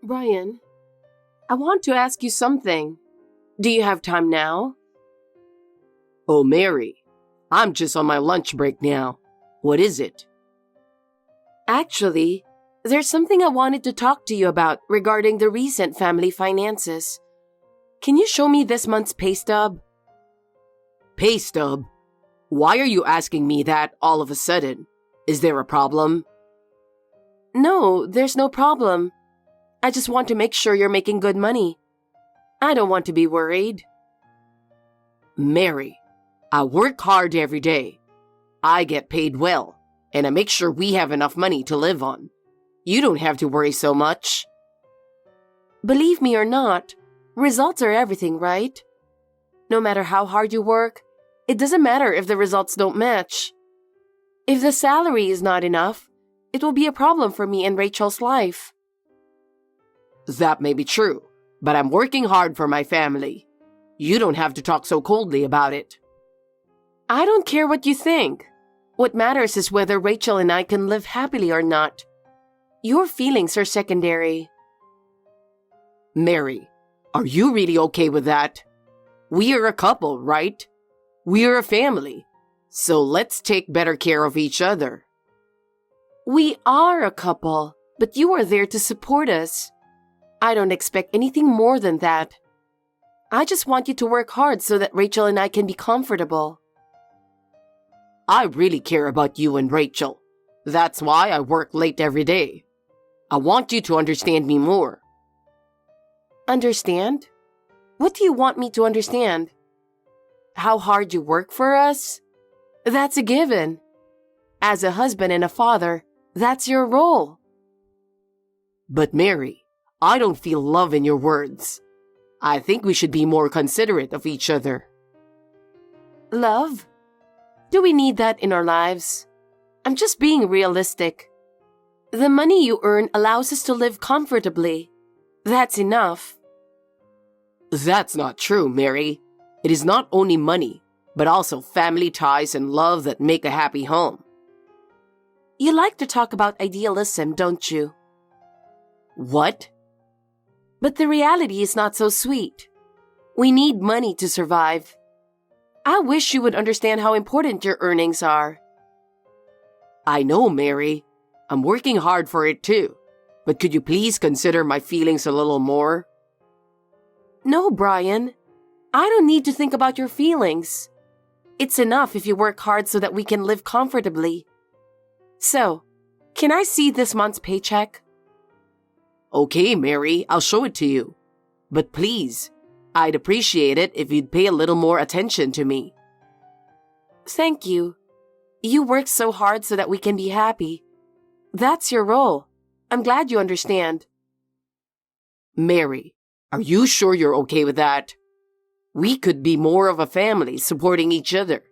Brian, I want to ask you something. Do you have time now? Oh, Mary, I'm just on my lunch break now. What is it? Actually, there's something I wanted to talk to you about regarding the recent family finances. Can you show me this month's pay stub? Pay stub? Why are you asking me that all of a sudden? Is there a problem? No, there's no problem. I just want to make sure you're making good money. I don't want to be worried. Mary, I work hard every day. I get paid well, and I make sure we have enough money to live on. You don't have to worry so much. Believe me or not, results are everything, right? No matter how hard you work, it doesn't matter if the results don't match. If the salary is not enough, it will be a problem for me and Rachel's life. That may be true, but I'm working hard for my family. You don't have to talk so coldly about it. I don't care what you think. What matters is whether Rachel and I can live happily or not. Your feelings are secondary. Mary, are you really okay with that? We are a couple, right? We are a family. So let's take better care of each other. We are a couple, but you are there to support us. I don't expect anything more than that. I just want you to work hard so that Rachel and I can be comfortable. I really care about you and Rachel. That's why I work late every day. I want you to understand me more. Understand? What do you want me to understand? How hard you work for us? That's a given. As a husband and a father, that's your role. But Mary, I don't feel love in your words. I think we should be more considerate of each other. Love? Do we need that in our lives? I'm just being realistic. The money you earn allows us to live comfortably. That's enough. That's not true, Mary. It is not only money, but also family ties and love that make a happy home. You like to talk about idealism, don't you? What? But the reality is not so sweet. We need money to survive. I wish you would understand how important your earnings are. I know, Mary. I'm working hard for it too. But could you please consider my feelings a little more? No, Brian. I don't need to think about your feelings. It's enough if you work hard so that we can live comfortably. So, can I see this month's paycheck? Okay, Mary, I'll show it to you. But please, I'd appreciate it if you'd pay a little more attention to me. Thank you. You work so hard so that we can be happy. That's your role. I'm glad you understand. Mary, are you sure you're okay with that? We could be more of a family supporting each other.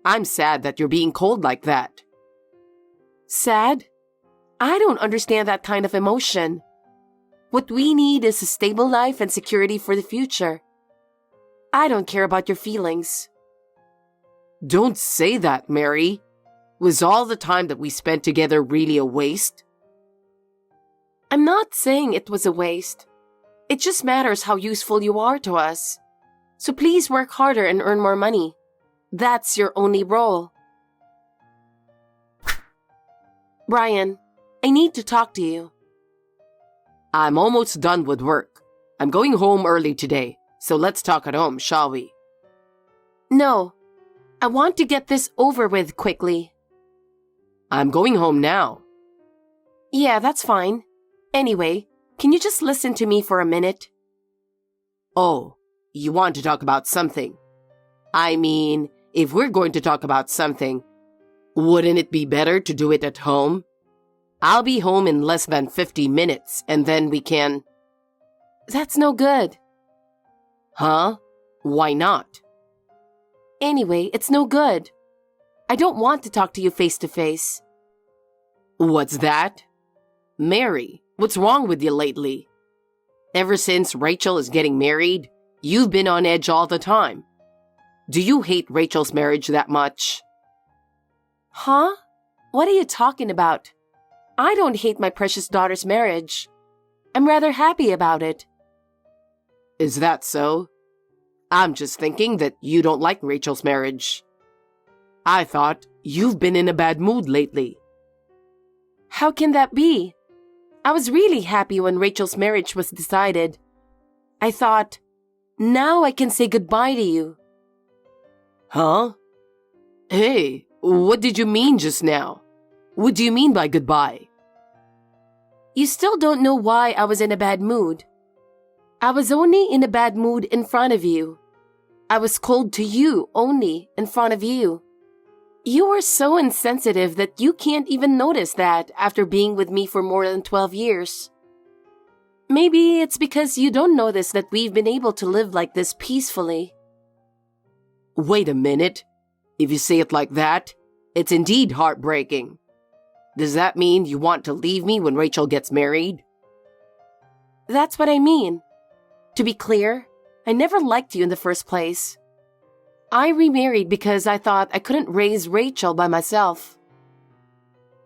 I'm sad that you're being cold like that. Sad? I don't understand that kind of emotion. What we need is a stable life and security for the future. I don't care about your feelings. Don't say that, Mary. Was all the time that we spent together really a waste? I'm not saying it was a waste. It just matters how useful you are to us. So please work harder and earn more money. That's your only role. Brian, I need to talk to you. I'm almost done with work. I'm going home early today, so let's talk at home, shall we? No, I want to get this over with quickly. I'm going home now. Yeah, that's fine. Anyway, can you just listen to me for a minute? Oh, you want to talk about something? I mean, if we're going to talk about something, wouldn't it be better to do it at home? I'll be home in less than 50 minutes, and then we can... That's no good. Huh? Why not? Anyway, it's no good. I don't want to talk to you face to face. What's that? Mary, what's wrong with you lately? Ever since Rachel is getting married, you've been on edge all the time. Do you hate Rachel's marriage that much? Huh? What are you talking about? I don't hate my precious daughter's marriage. I'm rather happy about it. Is that so? I'm just thinking that you don't like Rachel's marriage. I thought you've been in a bad mood lately. How can that be? I was really happy when Rachel's marriage was decided. I thought, now I can say goodbye to you. Huh? Hey, what did you mean just now? What do you mean by goodbye? You still don't know why I was in a bad mood. I was only in a bad mood in front of you. I was cold to you only in front of you. You are so insensitive that you can't even notice that after being with me for more than 12 years. Maybe it's because you don't notice that we've been able to live like this peacefully. Wait a minute. If you say it like that, it's indeed heartbreaking. Does that mean you want to leave me when Rachel gets married? That's what I mean. To be clear, I never liked you in the first place. I remarried because I thought I couldn't raise Rachel by myself.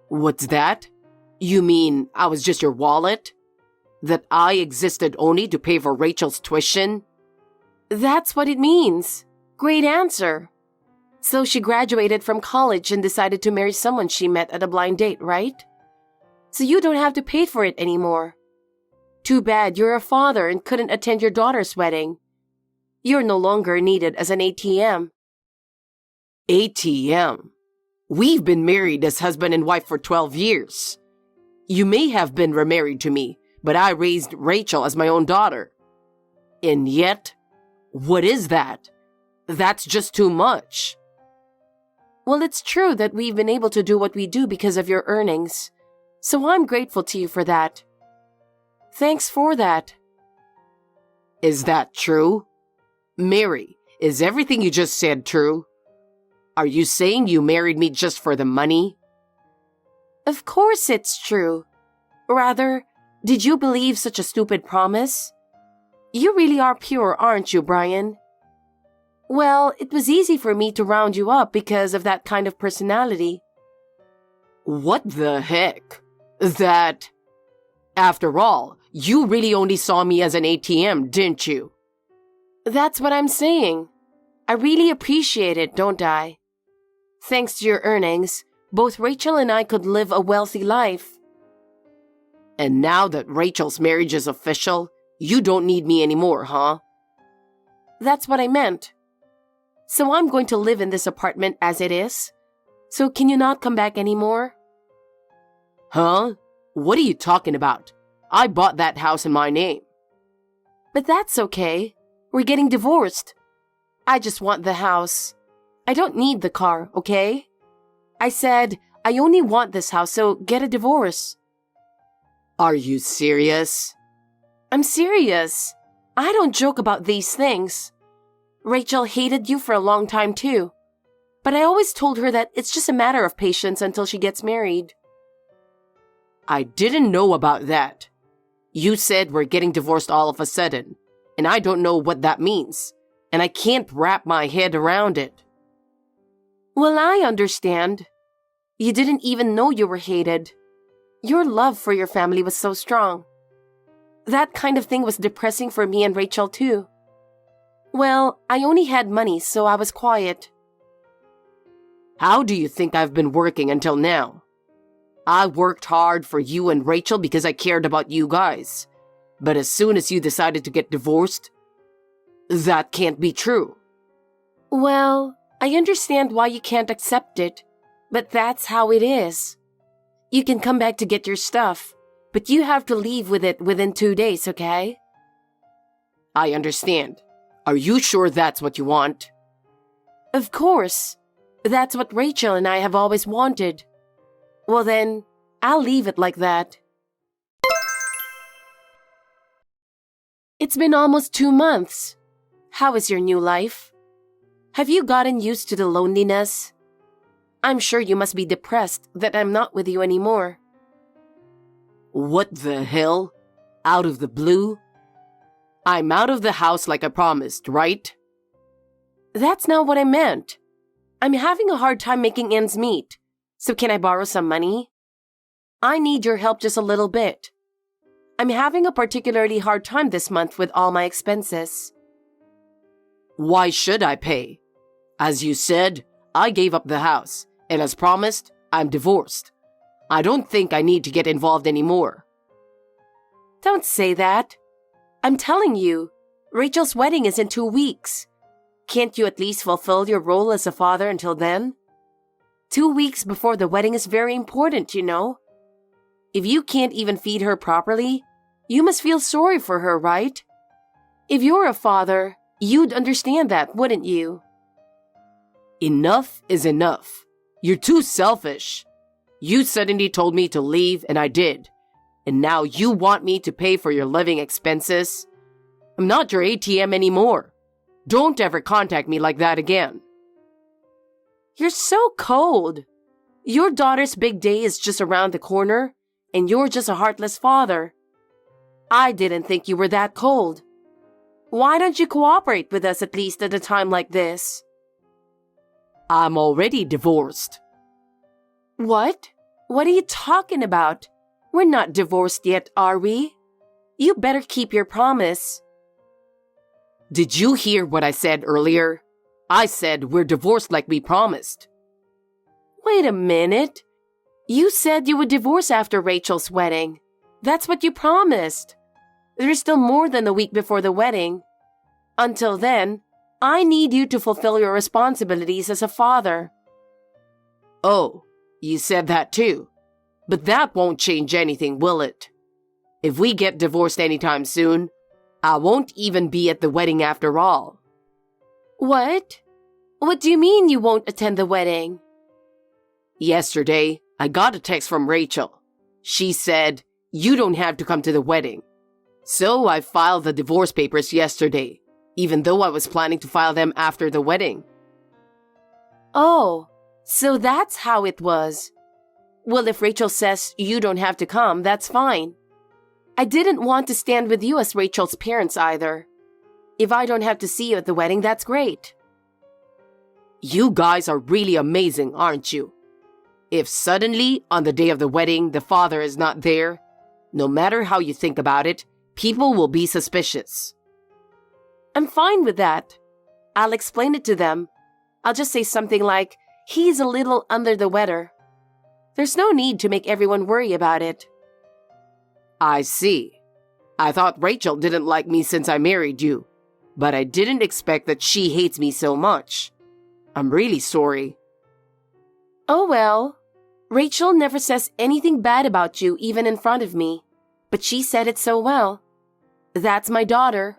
What's that? You mean I was just your wallet? That I existed only to pay for Rachel's tuition? That's what it means. Great answer. So she graduated from college and decided to marry someone she met at a blind date, right? So you don't have to pay for it anymore. Too bad you're a father and couldn't attend your daughter's wedding. You're no longer needed as an ATM. ATM? We've been married as husband and wife for 12 years. You may have been remarried to me, but I raised Rachel as my own daughter. And yet, what is that? That's just too much. Well, it's true that we've been able to do what we do because of your earnings. So I'm grateful to you for that. Thanks for that. Is that true? Mary, is everything you just said true? Are you saying you married me just for the money? Of course it's true. Rather, did you believe such a stupid promise? You really are pure, aren't you, Brian? Well, it was easy for me to round you up because of that kind of personality. What the heck? That... After all, you really only saw me as an ATM, didn't you? That's what I'm saying. I really appreciate it, don't I? Thanks to your earnings, both Rachel and I could live a wealthy life. And now that Rachel's marriage is official, you don't need me anymore, huh? That's what I meant. So I'm going to live in this apartment as it is. So can you not come back anymore? Huh? What are you talking about? I bought that house in my name. But that's okay. We're getting divorced. I just want the house. I don't need the car, okay? I said, I only want this house, so get a divorce. Are you serious? I'm serious. I don't joke about these things. Rachel hated you for a long time too. But I always told her that it's just a matter of patience until she gets married. I didn't know about that. You said we're getting divorced all of a sudden, and I don't know what that means, and I can't wrap my head around it. Well, I understand. You didn't even know you were hated. Your love for your family was so strong. That kind of thing was depressing for me and Rachel too. Well, I only had money, so I was quiet. How do you think I've been working until now? I worked hard for you and Rachel because I cared about you guys. But as soon as you decided to get divorced, that can't be true. Well, I understand why you can't accept it, but that's how it is. You can come back to get your stuff, but you have to leave with it within 2 days, okay? I understand. Are you sure that's what you want? Of course. That's what Rachel and I have always wanted. Well then, I'll leave it like that. It's been almost 2 months. How is your new life? Have you gotten used to the loneliness? I'm sure you must be depressed that I'm not with you anymore. What the hell? Out of the blue? I'm out of the house like I promised, right? That's not what I meant. I'm having a hard time making ends meet. So can I borrow some money? I need your help just a little bit. I'm having a particularly hard time this month with all my expenses. Why should I pay? As you said, I gave up the house, and as promised, I'm divorced. I don't think I need to get involved anymore. Don't say that. I'm telling you, Rachel's wedding is in 2 weeks. Can't you at least fulfill your role as a father until then? 2 weeks before the wedding is very important, you know. If you can't even feed her properly, you must feel sorry for her, right? If you're a father, you'd understand that, wouldn't you? Enough is enough. You're too selfish. You suddenly told me to leave, and I did. And now you want me to pay for your living expenses? I'm not your ATM anymore. Don't ever contact me like that again. You're so cold. Your daughter's big day is just around the corner, and you're just a heartless father. I didn't think you were that cold. Why don't you cooperate with us at least at a time like this? I'm already divorced. What? What are you talking about? We're not divorced yet, are we? You better keep your promise. Did you hear what I said earlier? I said we're divorced like we promised. Wait a minute. You said you would divorce after Rachel's wedding. That's what you promised. There's still more than a week before the wedding. Until then, I need you to fulfill your responsibilities as a father. Oh, you said that too. But that won't change anything, will it? If we get divorced anytime soon, I won't even be at the wedding after all. What? What do you mean you won't attend the wedding? Yesterday, I got a text from Rachel. She said, "You don't have to come to the wedding." So I filed the divorce papers yesterday, even though I was planning to file them after the wedding. Oh, so that's how it was. Well, if Rachel says you don't have to come, that's fine. I didn't want to stand with you as Rachel's parents either. If I don't have to see you at the wedding, that's great. You guys are really amazing, aren't you? If suddenly, on the day of the wedding, the father is not there, no matter how you think about it, people will be suspicious. I'm fine with that. I'll explain it to them. I'll just say something like, he's a little under the weather. There's no need to make everyone worry about it. I see. I thought Rachel didn't like me since I married you, but I didn't expect that she hates me so much. I'm really sorry. Oh well. Rachel never says anything bad about you even in front of me, but she said it so well. That's my daughter.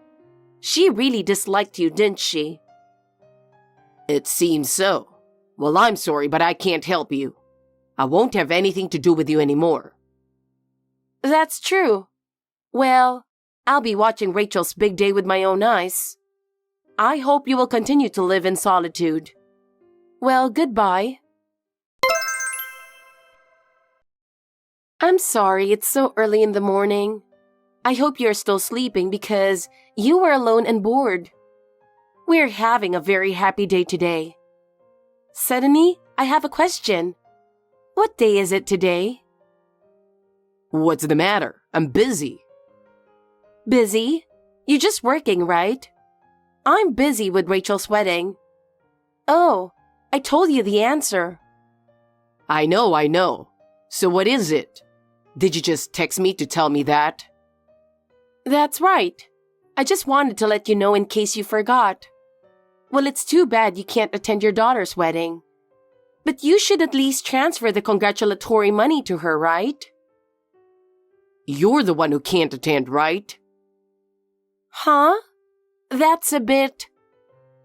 She really disliked you, didn't she? It seems so. Well, I'm sorry, but I can't help you. I won't have anything to do with you anymore. That's true. Well, I'll be watching Rachel's big day with my own eyes. I hope you will continue to live in solitude. Well, goodbye. I'm sorry it's so early in the morning. I hope you're still sleeping because you were alone and bored. We're having a very happy day today. Suddenly, I have a question. What day is it today? What's the matter? I'm busy. Busy? You're just working, right? I'm busy with Rachel's wedding. Oh, I told you the answer. I know. So what is it? Did you just text me to tell me that? That's right. I just wanted to let you know in case you forgot. Well, it's too bad you can't attend your daughter's wedding. But you should at least transfer the congratulatory money to her, right? You're the one who can't attend, right? Huh? That's a bit...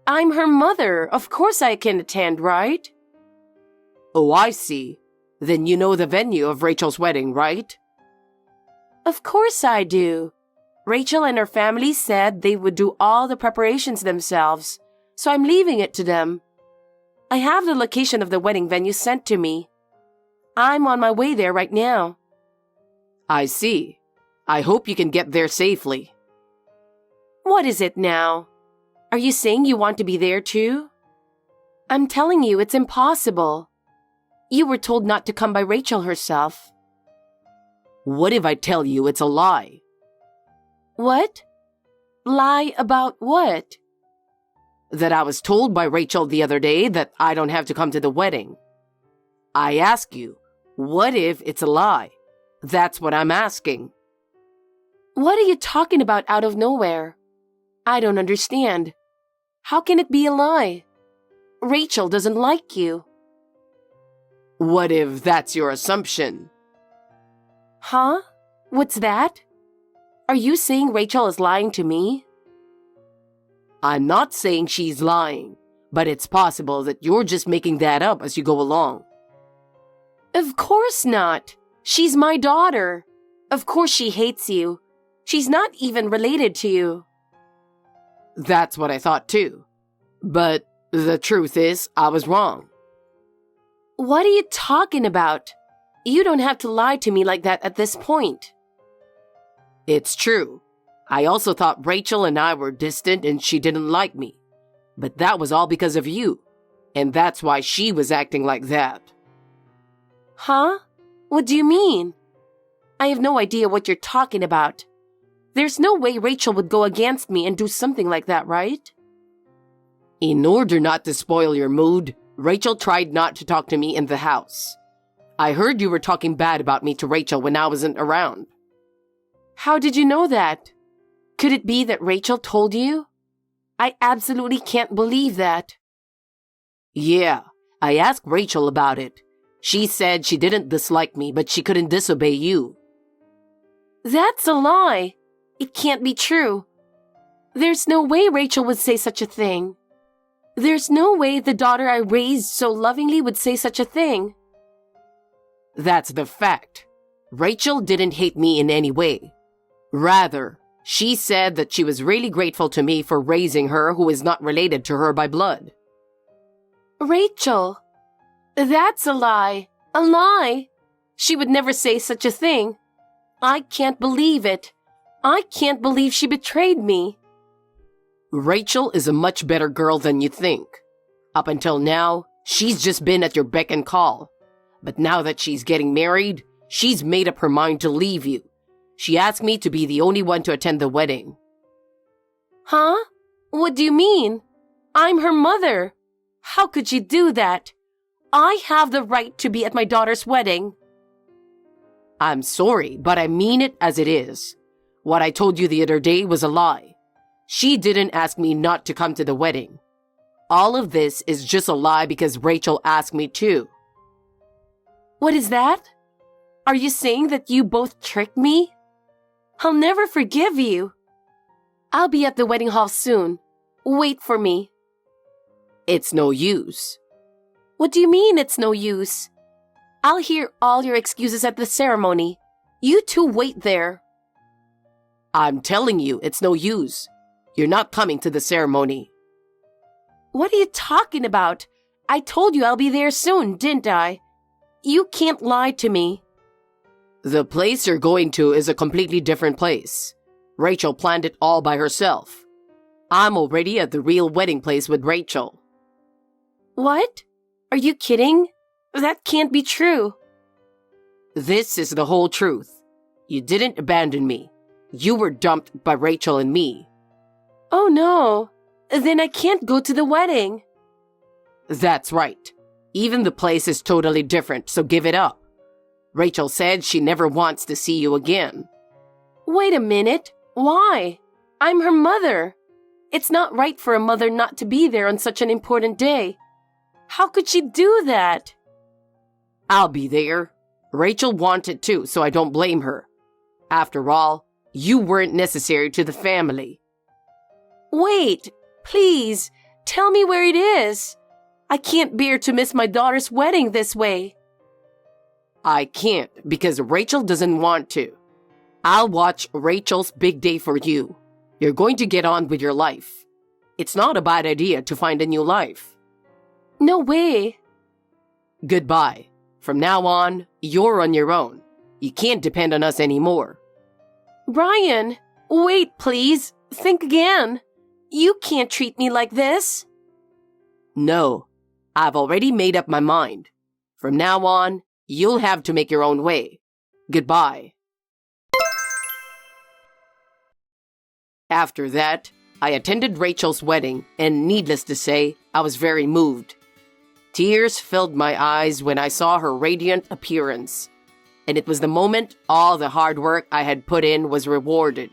I'm her mother. Of course I can attend, right? Oh, I see. Then you know the venue of Rachel's wedding, right? Of course I do. Rachel and her family said they would do all the preparations themselves, so I'm leaving it to them. I have the location of the wedding venue sent to me. I'm on my way there right now. I see. I hope you can get there safely. What is it now? Are you saying you want to be there too? I'm telling you it's impossible. You were told not to come by Rachel herself. What if I tell you it's a lie? What? Lie about what? That I was told by Rachel the other day that I don't have to come to the wedding. I ask you, what if it's a lie? That's what I'm asking. What are you talking about out of nowhere? I don't understand. How can it be a lie? Rachel doesn't like you. What if that's your assumption? Huh? What's that? Are you saying Rachel is lying to me? I'm not saying she's lying, but it's possible that you're just making that up as you go along. Of course not. She's my daughter. Of course she hates you. She's not even related to you. That's what I thought too. But the truth is, I was wrong. What are you talking about? You don't have to lie to me like that at this point. It's true. I also thought Rachel and I were distant and she didn't like me. But that was all because of you. And that's why she was acting like that. Huh? What do you mean? I have no idea what you're talking about. There's no way Rachel would go against me and do something like that, right? In order not to spoil your mood, Rachel tried not to talk to me in the house. I heard you were talking bad about me to Rachel when I wasn't around. How did you know that? Could it be that Rachel told you? I absolutely can't believe that. Yeah, I asked Rachel about it. She said she didn't dislike me, but she couldn't disobey you. That's a lie. It can't be true. There's no way Rachel would say such a thing. There's no way the daughter I raised so lovingly would say such a thing. That's the fact. Rachel didn't hate me in any way. Rather, she said that she was really grateful to me for raising her who is not related to her by blood. Rachel, that's a lie. A lie. She would never say such a thing. I can't believe it. I can't believe she betrayed me. Rachel is a much better girl than you think. Up until now, she's just been at your beck and call. But now that she's getting married, she's made up her mind to leave you. She asked me to be the only one to attend the wedding. Huh? What do you mean? I'm her mother. How could she do that? I have the right to be at my daughter's wedding. I'm sorry, but I mean it as it is. What I told you the other day was a lie. She didn't ask me not to come to the wedding. All of this is just a lie because Rachel asked me to. What is that? Are you saying that you both tricked me? I'll never forgive you. I'll be at the wedding hall soon. Wait for me. It's no use. What do you mean it's no use? I'll hear all your excuses at the ceremony. You two wait there. I'm telling you, it's no use. You're not coming to the ceremony. What are you talking about? I told you I'll be there soon, didn't I? You can't lie to me. The place you're going to is a completely different place. Rachel planned it all by herself. I'm already at the real wedding place with Rachel. What? Are you kidding? That can't be true. This is the whole truth. You didn't abandon me. You were dumped by Rachel and me. Oh no. Then I can't go to the wedding. That's right. Even the place is totally different, so give it up. Rachel said she never wants to see you again. Wait a minute. Why? I'm her mother. It's not right for a mother not to be there on such an important day. How could she do that? I'll be there. Rachel wanted to, so I don't blame her. After all, you weren't necessary to the family. Wait, please, tell me where it is. I can't bear to miss my daughter's wedding this way. I can't because Rachel doesn't want to. I'll watch Rachel's big day for you. You're going to get on with your life. It's not a bad idea to find a new life. No way. Goodbye. From now on, you're on your own. You can't depend on us anymore. Brian, wait, please. Think again. You can't treat me like this. No, I've already made up my mind. From now on, you'll have to make your own way. Goodbye. After that, I attended Rachel's wedding, and needless to say, I was very moved. Tears filled my eyes when I saw her radiant appearance, and it was the moment all the hard work I had put in was rewarded.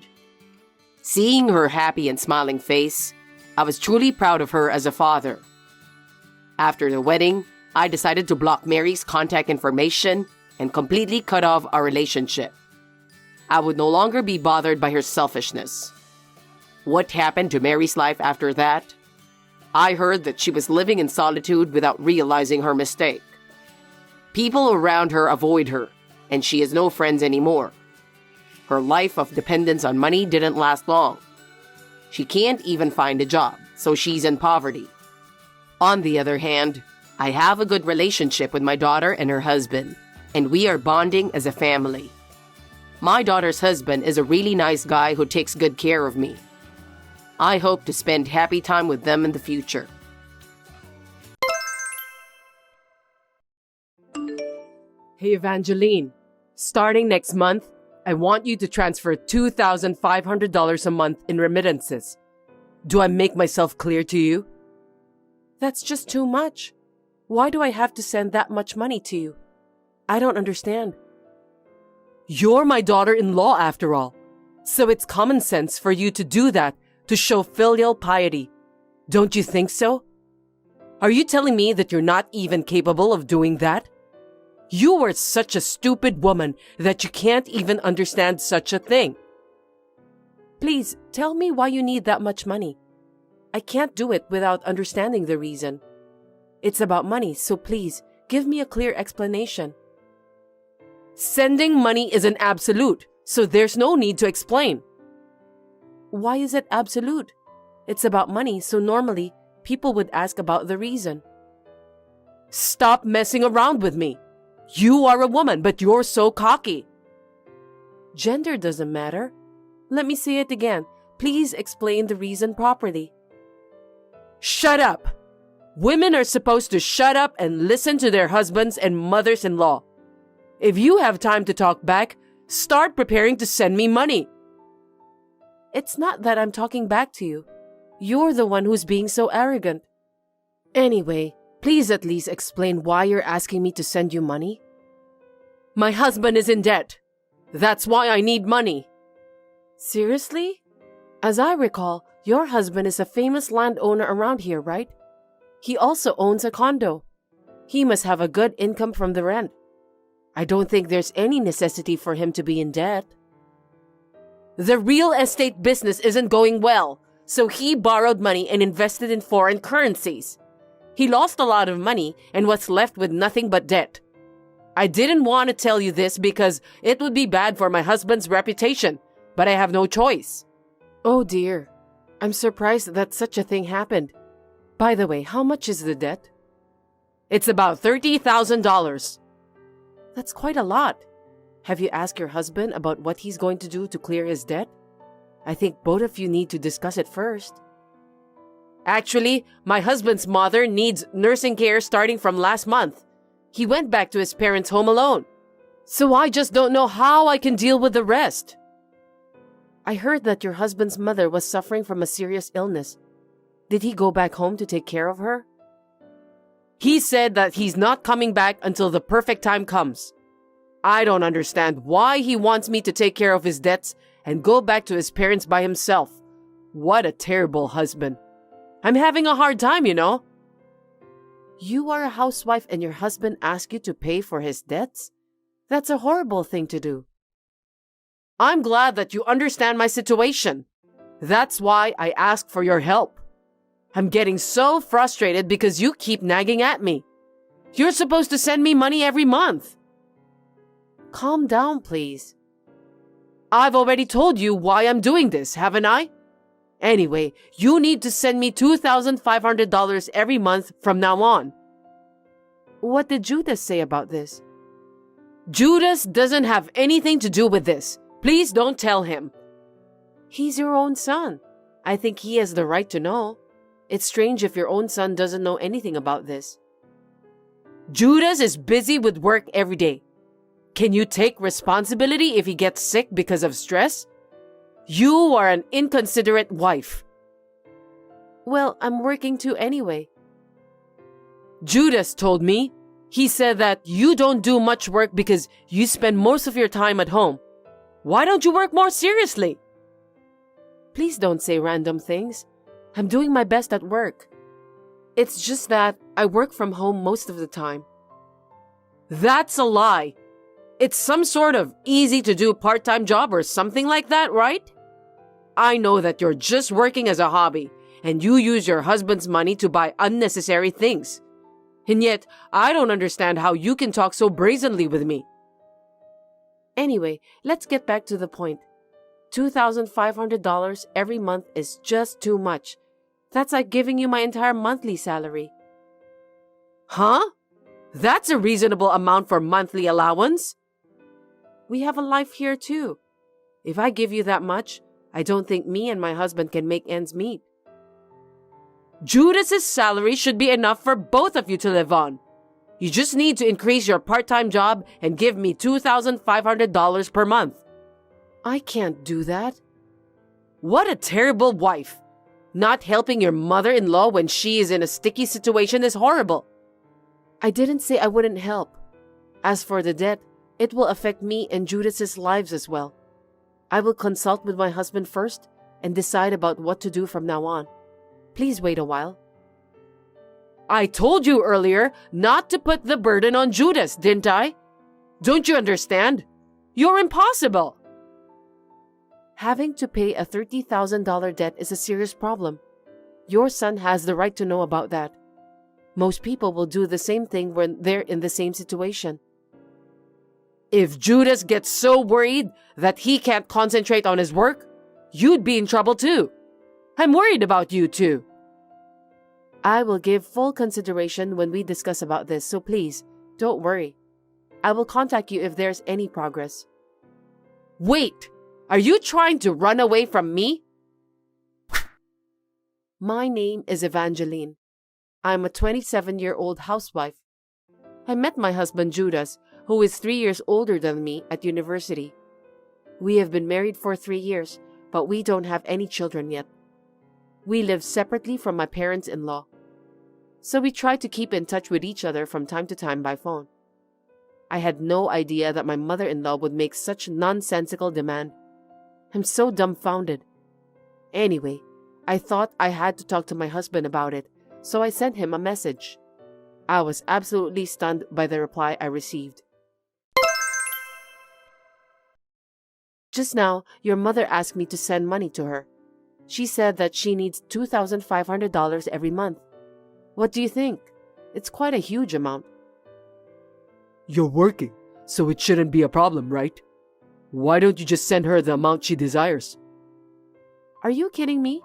Seeing her happy and smiling face, I was truly proud of her as a father. After the wedding, I decided to block Mary's contact information and completely cut off our relationship. I would no longer be bothered by her selfishness. What happened to Mary's life after that? I heard that she was living in solitude without realizing her mistake. People around her avoid her, and she has no friends anymore. Her life of dependence on money didn't last long. She can't even find a job, so she's in poverty. On the other hand, I have a good relationship with my daughter and her husband, and we are bonding as a family. My daughter's husband is a really nice guy who takes good care of me. I hope to spend happy time with them in the future. Hey Evangeline, starting next month, I want you to transfer $2,500 a month in remittances. Do I make myself clear to you? That's just too much. Why do I have to send that much money to you? I don't understand. You're my daughter-in-law after all, so it's common sense for you to do that to show filial piety. Don't you think so? Are you telling me that you're not even capable of doing that? You are such a stupid woman that you can't even understand such a thing. Please, tell me why you need that much money. I can't do it without understanding the reason. It's about money, so please, give me a clear explanation. Sending money is an absolute, so there's no need to explain. Why is it absolute? It's about money, so normally, people would ask about the reason. Stop messing around with me. You are a woman, but you're so cocky. Gender doesn't matter. Let me say it again. Please explain the reason properly. Shut up! Women are supposed to shut up and listen to their husbands and mothers-in-law. If you have time to talk back, start preparing to send me money. It's not that I'm talking back to you. You're the one who's being so arrogant. Anyway, please at least explain why you're asking me to send you money. My husband is in debt. That's why I need money. Seriously? As I recall, your husband is a famous landowner around here, right? He also owns a condo. He must have a good income from the rent. I don't think there's any necessity for him to be in debt. The real estate business isn't going well, so he borrowed money and invested in foreign currencies. He lost a lot of money and was left with nothing but debt. I didn't want to tell you this because it would be bad for my husband's reputation, but I have no choice. Oh dear, I'm surprised that such a thing happened. By the way, how much is the debt? It's about $30,000. That's quite a lot. Have you asked your husband about what he's going to do to clear his debt? I think both of you need to discuss it first. Actually, my husband's mother needs nursing care starting from last month. He went back to his parents' home alone. So I just don't know how I can deal with the rest. I heard that your husband's mother was suffering from a serious illness. Did he go back home to take care of her? He said that he's not coming back until the perfect time comes. I don't understand why he wants me to take care of his debts and go back to his parents by himself. What a terrible husband. I'm having a hard time, you know. You are a housewife and your husband asks you to pay for his debts? That's a horrible thing to do. I'm glad that you understand my situation. That's why I asked for your help. I'm getting so frustrated because you keep nagging at me. You're supposed to send me money every month. Calm down, please. I've already told you why I'm doing this, haven't I? Anyway, you need to send me $2,500 every month from now on. What did Judas say about this? Judas doesn't have anything to do with this. Please don't tell him. He's your own son. I think he has the right to know. It's strange if your own son doesn't know anything about this. Judas is busy with work every day. Can you take responsibility if he gets sick because of stress? You are an inconsiderate wife. Well, I'm working too anyway. Judas told me. He said that you don't do much work because you spend most of your time at home. Why don't you work more seriously? Please don't say random things. I'm doing my best at work. It's just that I work from home most of the time. That's a lie. It's some sort of easy-to-do part-time job or something like that, right? I know that you're just working as a hobby and you use your husband's money to buy unnecessary things. And yet, I don't understand how you can talk so brazenly with me. Anyway, let's get back to the point. $2,500 every month is just too much. That's like giving you my entire monthly salary. Huh? That's a reasonable amount for monthly allowance. We have a life here too. If I give you that much, I don't think me and my husband can make ends meet. Judas's salary should be enough for both of you to live on. You just need to increase your part-time job and give me $2,500 per month. I can't do that. What a terrible wife. Not helping your mother-in-law when she is in a sticky situation is horrible. I didn't say I wouldn't help. As for the debt, it will affect me and Judas's lives as well. I will consult with my husband first and decide about what to do from now on. Please wait a while. I told you earlier not to put the burden on Judas, didn't I? Don't you understand? You're impossible. Having to pay a $30,000 debt is a serious problem. Your son has the right to know about that. Most people will do the same thing when they're in the same situation. If Judas gets so worried that he can't concentrate on his work, you'd be in trouble too. I'm worried about you too. I will give full consideration when we discuss about this, so please, don't worry. I will contact you if there's any progress. Wait! Are you trying to run away from me? My name is Evangeline. I'm a 27-year-old housewife. I met my husband Judas, who is 3 years older than me, at university. We have been married for 3 years, but we don't have any children yet. We live separately from my parents-in-law. So we try to keep in touch with each other from time to time by phone. I had no idea that my mother-in-law would make such nonsensical demand. I'm so dumbfounded. Anyway, I thought I had to talk to my husband about it, so I sent him a message. I was absolutely stunned by the reply I received. Just now, your mother asked me to send money to her. She said that she needs $2,500 every month. What do you think? It's quite a huge amount. You're working, so it shouldn't be a problem, right? Why don't you just send her the amount she desires? Are you kidding me?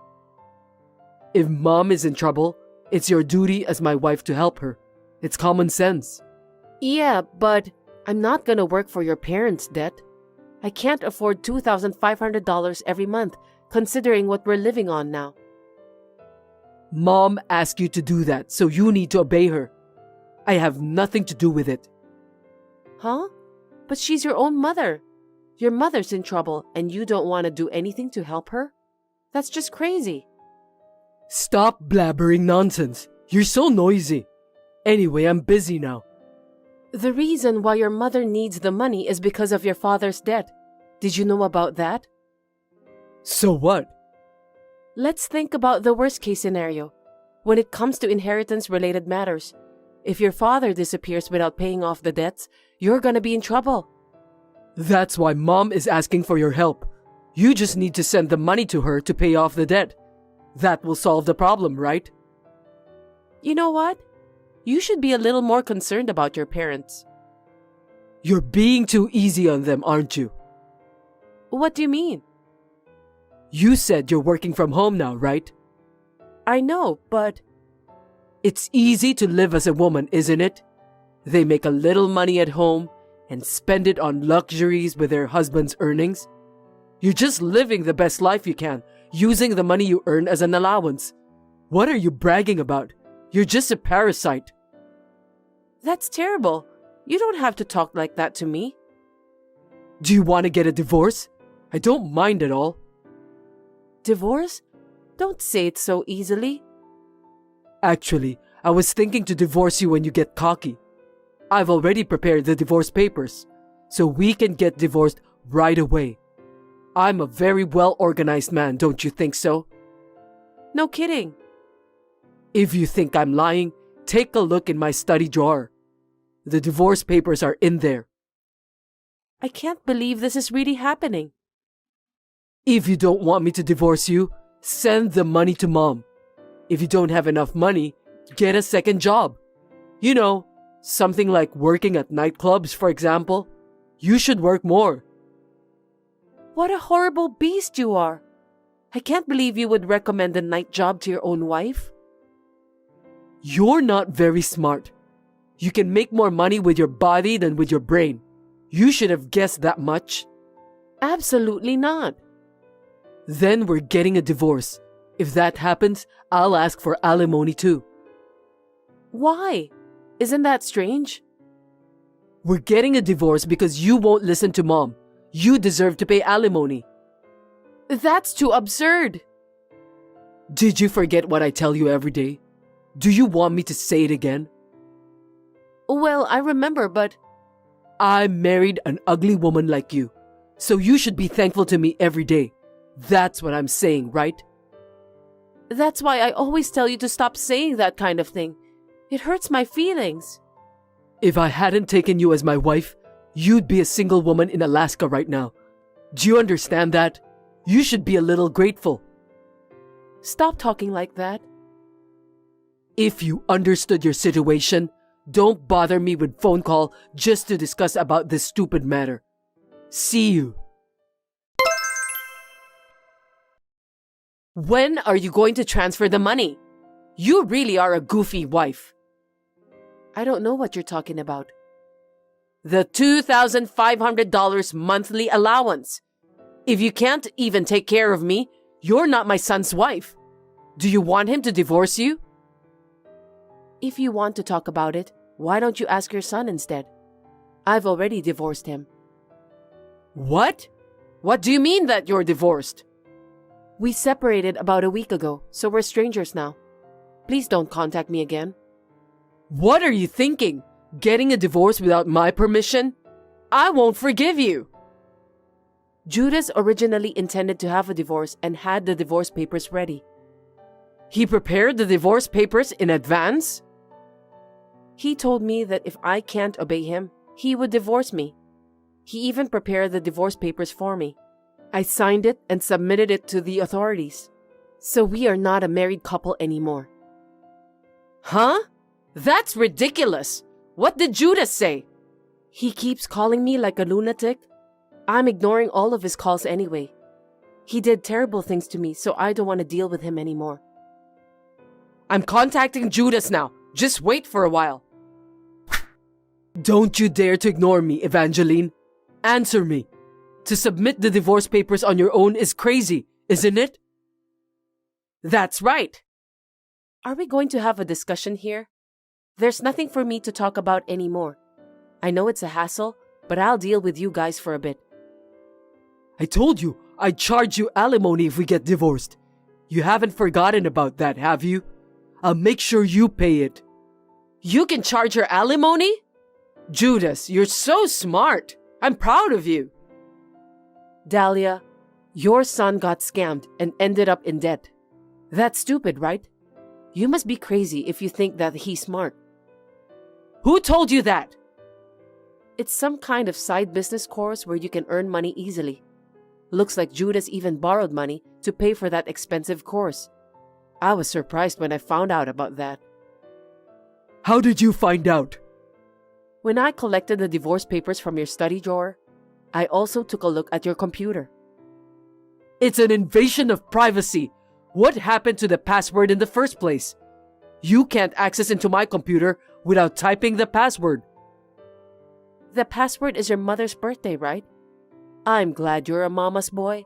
If mom is in trouble, it's your duty as my wife to help her. It's common sense. Yeah, but I'm not gonna work for your parents' debt. I can't afford $2,500 every month, considering what we're living on now. Mom asked you to do that, so you need to obey her. I have nothing to do with it. Huh? But she's your own mother. Your mother's in trouble and you don't want to do anything to help her? That's just crazy. Stop blabbering nonsense. You're so noisy. Anyway, I'm busy now. The reason why your mother needs the money is because of your father's debt. Did you know about that? So what? Let's think about the worst case scenario. When it comes to inheritance-related matters, if your father disappears without paying off the debts, you're gonna be in trouble. That's why mom is asking for your help. You just need to send the money to her to pay off the debt. That will solve the problem, right? You know what? You should be a little more concerned about your parents. You're being too easy on them, aren't you? What do you mean? You said you're working from home now, right? I know, but... It's easy to live as a woman, isn't it? They make a little money at home and spend it on luxuries with their husband's earnings. You're just living the best life you can, using the money you earn as an allowance. What are you bragging about? You're just a parasite. That's terrible. You don't have to talk like that to me. Do you want to get a divorce? I don't mind at all. divorce? Don't say it so easily. Actually, I was thinking to divorce you when you get cocky. I've already prepared the divorce papers, so we can get divorced right away. I'm a very well-organized man, don't you think so? No kidding. If you think I'm lying, take a look in my study drawer. The divorce papers are in there. I can't believe this is really happening. If you don't want me to divorce you, send the money to Mom. If you don't have enough money, get a second job. You know, something like working at nightclubs, for example. You should work more. What a horrible beast you are. I can't believe you would recommend a night job to your own wife. You're not very smart. You can make more money with your body than with your brain. You should have guessed that much. Absolutely not. Then we're getting a divorce. If that happens, I'll ask for alimony too. Why? Isn't that strange? We're getting a divorce because you won't listen to Mom. You deserve to pay alimony. That's too absurd. Did you forget what I tell you every day? Do you want me to say it again? Well, I remember, but... I married an ugly woman like you, so you should be thankful to me every day. That's what I'm saying, right? That's why I always tell you to stop saying that kind of thing. It hurts my feelings. If I hadn't taken you as my wife, you'd be a single woman in Alaska right now. Do you understand that? You should be a little grateful. Stop talking like that. If you understood your situation, don't bother me with phone call just to discuss about this stupid matter. See you. When are you going to transfer the money? You really are a goofy wife. I don't know what you're talking about. The $2,500 monthly allowance. If you can't even take care of me, you're not my son's wife. Do you want him to divorce you? If you want to talk about it, why don't you ask your son instead? I've already divorced him. What? What do you mean that you're divorced? We separated about a week ago, so we're strangers now. Please don't contact me again. What are you thinking? Getting a divorce without my permission? I won't forgive you. Judas originally intended to have a divorce and had the divorce papers ready. He prepared the divorce papers in advance? He told me that if I can't obey him, he would divorce me. He even prepared the divorce papers for me. I signed it and submitted it to the authorities. So we are not a married couple anymore. Huh? That's ridiculous. What did Judas say? He keeps calling me like a lunatic. I'm ignoring all of his calls anyway. He did terrible things to me, so I don't want to deal with him anymore. I'm contacting Judas now. Just wait for a while. Don't you dare to ignore me, Evangeline. Answer me. To submit the divorce papers on your own is crazy, isn't it? That's right. Are we going to have a discussion here? There's nothing for me to talk about anymore. I know it's a hassle, but I'll deal with you guys for a bit. I told you I'd charge you alimony if we get divorced. You haven't forgotten about that, have you? I'll make sure you pay it. You can charge her alimony? Judas, you're so smart. I'm proud of you. Dahlia, your son got scammed and ended up in debt. That's stupid, right? You must be crazy if you think that he's smart. Who told you that? It's some kind of side business course where you can earn money easily. Looks like Judas even borrowed money to pay for that expensive course. I was surprised when I found out about that. How did you find out? When I collected the divorce papers from your study drawer, I also took a look at your computer. It's an invasion of privacy. What happened to the password in the first place? You can't access into my computer without typing the password. The password is your mother's birthday, right? I'm glad you're a mama's boy.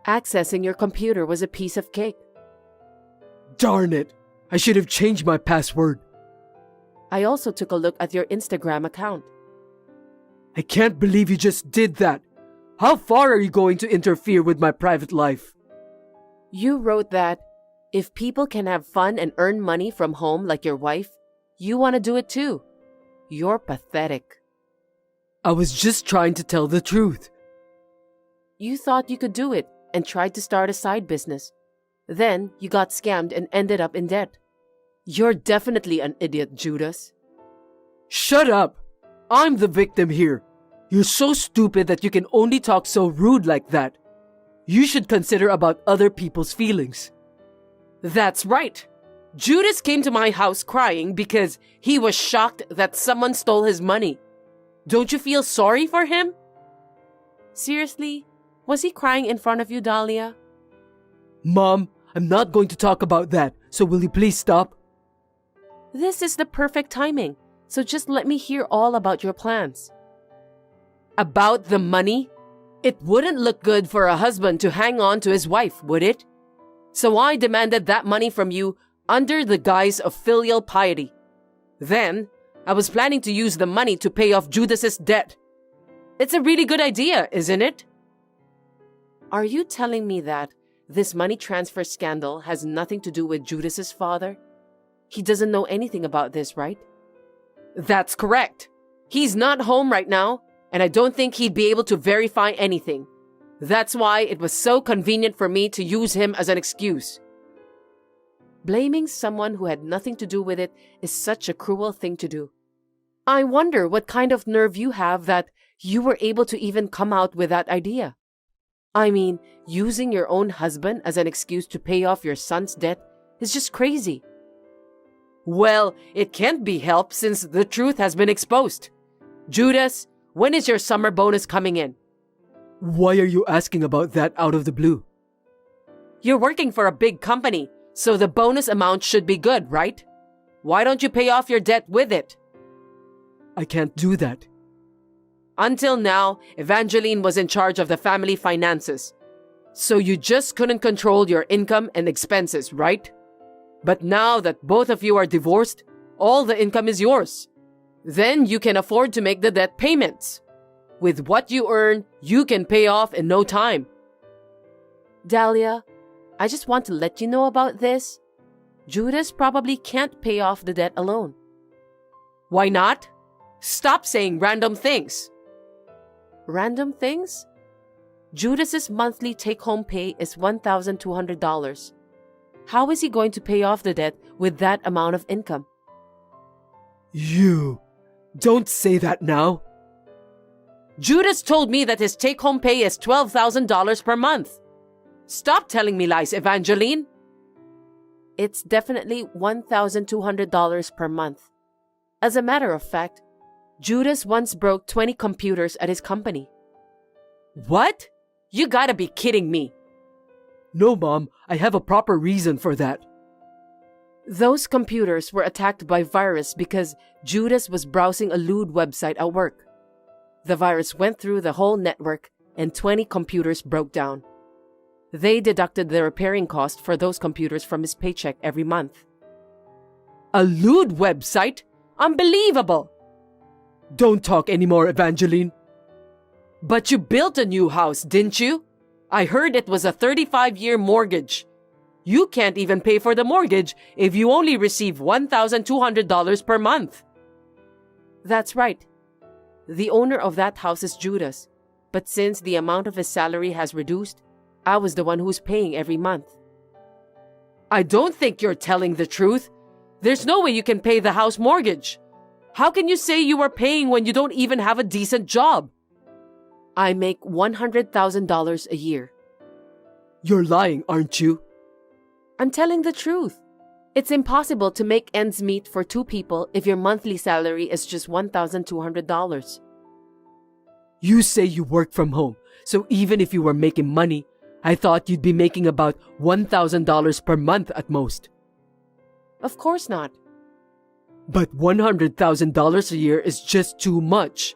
Accessing your computer was a piece of cake. Darn it! I should have changed my password. I also took a look at your Instagram account. I can't believe you just did that. How far are you going to interfere with my private life? You wrote that if people can have fun and earn money from home like your wife, you want to do it too. You're pathetic. I was just trying to tell the truth. You thought you could do it and tried to start a side business. Then you got scammed and ended up in debt. You're definitely an idiot, Judas. Shut up! I'm the victim here. You're so stupid that you can only talk so rude like that. You should consider about other people's feelings. That's right. Judas came to my house crying because he was shocked that someone stole his money. Don't you feel sorry for him? Seriously? Was he crying in front of you, Dahlia? Mom, I'm not going to talk about that, so will you please stop? This is the perfect timing, so just let me hear all about your plans. About the money? It wouldn't look good for a husband to hang on to his wife, would it? So I demanded that money from you under the guise of filial piety. Then, I was planning to use the money to pay off Judas's debt. It's a really good idea, isn't it? Are you telling me that this money transfer scandal has nothing to do with Judas's father? He doesn't know anything about this, right? That's correct. He's not home right now, and I don't think he'd be able to verify anything. That's why it was so convenient for me to use him as an excuse. Blaming someone who had nothing to do with it is such a cruel thing to do. I wonder what kind of nerve you have that you were able to even come out with that idea. I mean, using your own husband as an excuse to pay off your son's debt is just crazy. Well, it can't be helped since the truth has been exposed. Judas, when is your summer bonus coming in? Why are you asking about that out of the blue? You're working for a big company, so the bonus amount should be good, right? Why don't you pay off your debt with it? I can't do that. Until now, Evangeline was in charge of the family finances. So you just couldn't control your income and expenses, right? But now that both of you are divorced, all the income is yours. Then you can afford to make the debt payments. With what you earn, you can pay off in no time. Dahlia, I just want to let you know about this. Judas probably can't pay off the debt alone. Why not? Stop saying random things. Random things? Judas's monthly take-home pay is $1,200. How is he going to pay off the debt with that amount of income? You... Don't say that now. Judas told me that his take-home pay is $12,000 per month. Stop telling me lies, Evangeline. It's definitely $1,200 per month. As a matter of fact, Judas once broke 20 computers at his company. What? You gotta be kidding me. No, Mom, I have a proper reason for that. Those computers were attacked by virus because Judas was browsing a lewd website at work. The virus went through the whole network and 20 computers broke down. They deducted the repairing cost for those computers from his paycheck every month. A lewd website? Unbelievable! Don't talk anymore, Evangeline. But you built a new house, didn't you? I heard it was a 35-year mortgage. You can't even pay for the mortgage if you only receive $1,200 per month. That's right. The owner of that house is Judas, but since the amount of his salary has reduced, I was the one who's paying every month. I don't think you're telling the truth. There's no way you can pay the house mortgage. How can you say you are paying when you don't even have a decent job? I make $100,000 a year. You're lying, aren't you? I'm telling the truth. It's impossible to make ends meet for two people if your monthly salary is just $1,200. You say you work from home, so even if you were making money, I thought you'd be making about $1,000 per month at most. Of course not. But $100,000 a year is just too much.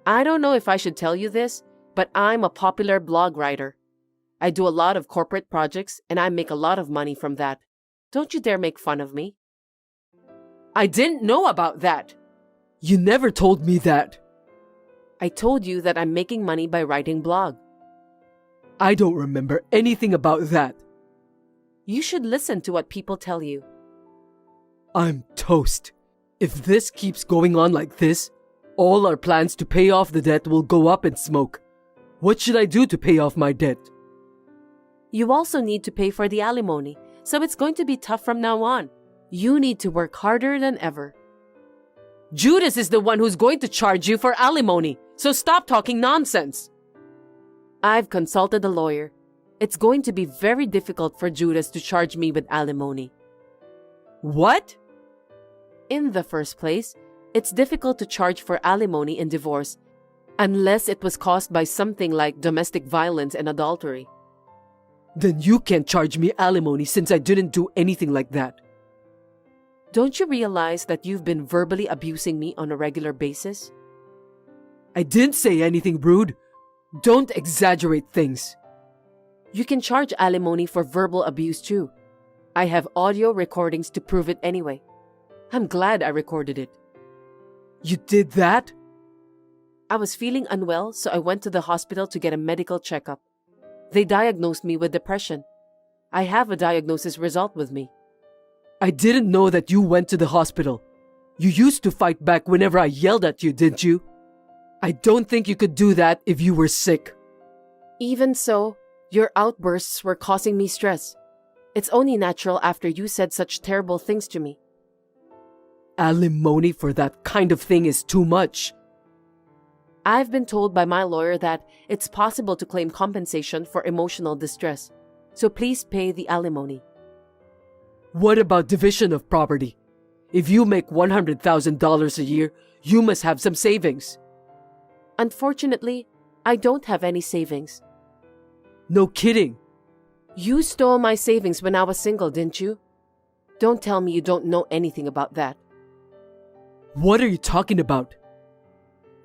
I don't know if I should tell you this, but I'm a popular blog writer. I do a lot of corporate projects and I make a lot of money from that. Don't you dare make fun of me. I didn't know about that. You never told me that. I told you that I'm making money by writing blog. I don't remember anything about that. You should listen to what people tell you. I'm toast. If this keeps going on like this, all our plans to pay off the debt will go up in smoke. What should I do to pay off my debt? You also need to pay for the alimony, so it's going to be tough from now on. You need to work harder than ever. Judas is the one who's going to charge you for alimony, so stop talking nonsense. I've consulted a lawyer. It's going to be very difficult for Judas to charge me with alimony. What? In the first place, it's difficult to charge for alimony in divorce unless it was caused by something like domestic violence and adultery. Then you can't charge me alimony since I didn't do anything like that. Don't you realize that you've been verbally abusing me on a regular basis? I didn't say anything rude. Don't exaggerate things. You can charge alimony for verbal abuse too. I have audio recordings to prove it anyway. I'm glad I recorded it. You did that? I was feeling unwell, so I went to the hospital to get a medical checkup. They diagnosed me with depression. I have a diagnosis result with me. I didn't know that you went to the hospital. You used to fight back whenever I yelled at you, didn't you? I don't think you could do that if you were sick. Even so, your outbursts were causing me stress. It's only natural after you said such terrible things to me. Alimony for that kind of thing is too much. I've been told by my lawyer that it's possible to claim compensation for emotional distress. So please pay the alimony. What about division of property? If you make $100,000 a year, you must have some savings. Unfortunately, I don't have any savings. No kidding. You stole my savings when I was single, didn't you? Don't tell me you don't know anything about that. What are you talking about?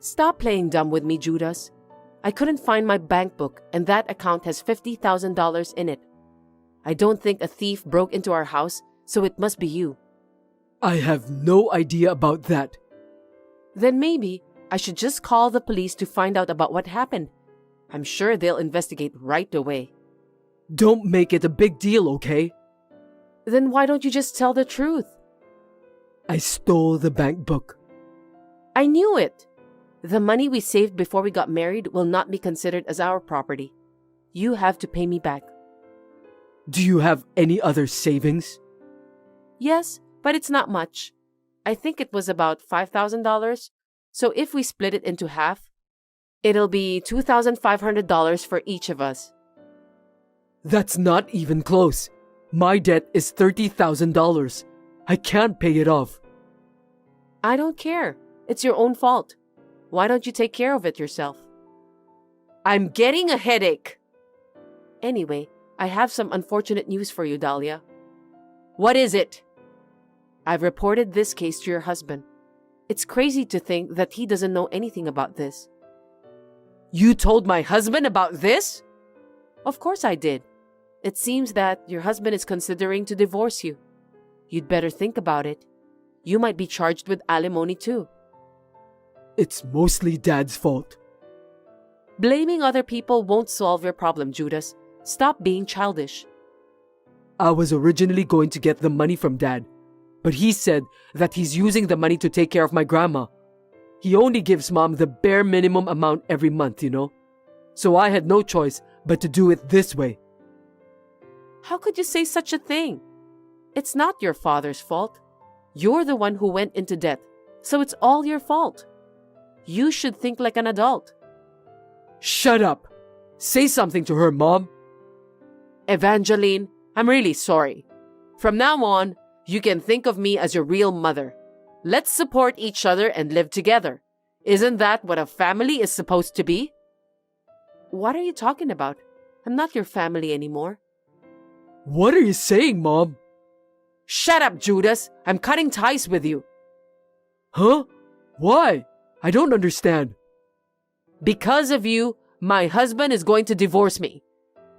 Stop playing dumb with me, Judas. I couldn't find my bank book, and that account has $50,000 in it. I don't think a thief broke into our house, so it must be you. I have no idea about that. Then maybe I should just call the police to find out about what happened. I'm sure they'll investigate right away. Don't make it a big deal, okay? Then why don't you just tell the truth? I stole the bank book. I knew it. The money we saved before we got married will not be considered as our property. You have to pay me back. Do you have any other savings? Yes, but it's not much. I think it was about $5,000. So if we split it into half, it'll be $2,500 for each of us. That's not even close. My debt is $30,000. I can't pay it off. I don't care. It's your own fault. Why don't you take care of it yourself? I'm getting a headache. Anyway, I have some unfortunate news for you, Dahlia. What is it? I've reported this case to your husband. It's crazy to think that he doesn't know anything about this. You told my husband about this? Of course I did. It seems that your husband is considering to divorce you. You'd better think about it. You might be charged with alimony too. It's mostly Dad's fault. Blaming other people won't solve your problem, Judas. Stop being childish. I was originally going to get the money from Dad, but he said that he's using the money to take care of my grandma. He only gives Mom the bare minimum amount every month, you know? So I had no choice but to do it this way. How could you say such a thing? It's not your father's fault. You're the one who went into debt, so it's all your fault. You should think like an adult. Shut up! Say something to her, Mom. Evangeline, I'm really sorry. From now on, you can think of me as your real mother. Let's support each other and live together. Isn't that what a family is supposed to be? What are you talking about? I'm not your family anymore. What are you saying, Mom? Shut up, Judas. I'm cutting ties with you. Huh? Why? I don't understand. Because of you, my husband is going to divorce me.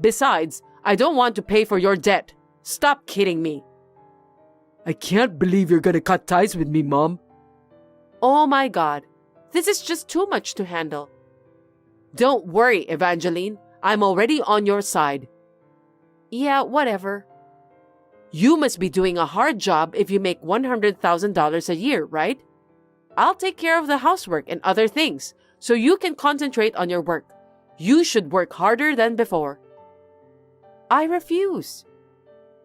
Besides, I don't want to pay for your debt. Stop kidding me. I can't believe you're gonna cut ties with me, Mom. Oh my God. This is just too much to handle. Don't worry, Evangeline. I'm already on your side. Yeah, whatever. You must be doing a hard job if you make $100,000 a year, right? I'll take care of the housework and other things so you can concentrate on your work. You should work harder than before. I refuse.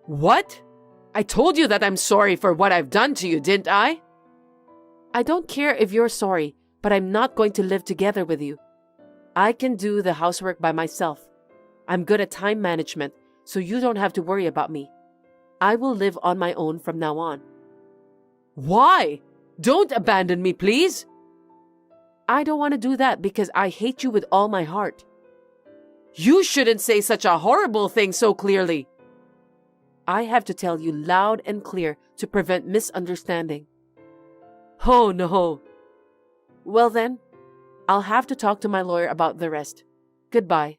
What? I told you that I'm sorry for what I've done to you, didn't I? I don't care if you're sorry, but I'm not going to live together with you. I can do the housework by myself. I'm good at time management, so you don't have to worry about me. I will live on my own from now on. Why? Don't abandon me, please. I don't want to do that because I hate you with all my heart. You shouldn't say such a horrible thing so clearly. I have to tell you loud and clear to prevent misunderstanding. Oh no. Well then, I'll have to talk to my lawyer about the rest. Goodbye.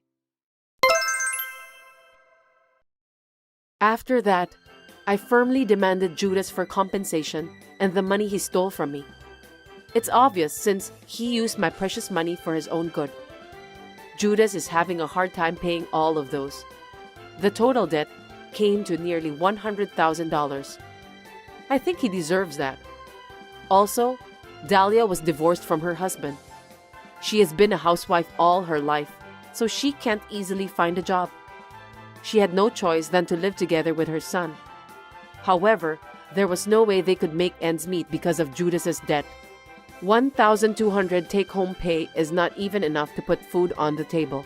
After that, I firmly demanded Judas for compensation and the money he stole from me. It's obvious since he used my precious money for his own good. Judas is having a hard time paying all of those. The total debt came to nearly $100,000. I think he deserves that. Also, Dahlia was divorced from her husband. She has been a housewife all her life, so she can't easily find a job. She had no choice than to live together with her son. However, there was no way they could make ends meet because of Judas's debt. $1,200 take-home pay is not even enough to put food on the table.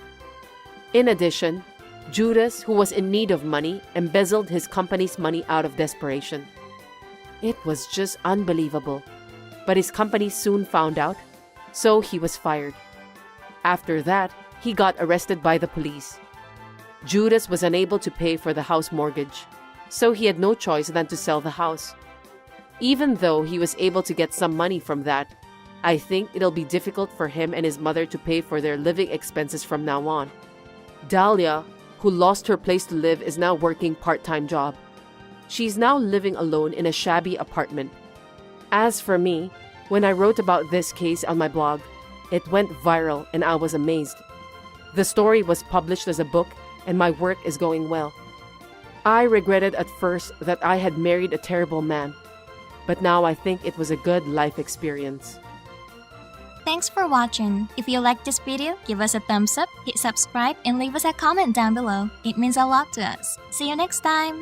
In addition, Judas, who was in need of money, embezzled his company's money out of desperation. It was just unbelievable. But his company soon found out, so he was fired. After that, he got arrested by the police. Judas was unable to pay for the house mortgage, so he had no choice than to sell the house. Even though he was able to get some money from that, I think it'll be difficult for him and his mother to pay for their living expenses from now on. Dahlia, who lost her place to live, is now working part-time job. She's now living alone in a shabby apartment. As for me, when I wrote about this case on my blog, it went viral and I was amazed. The story was published as a book and my work is going well. I regretted at first that I had married a terrible man, but now I think it was a good life experience. Thanks for watching. If you liked this video, give us a thumbs up, hit subscribe, and leave us a comment down below. It means a lot to us. See you next time!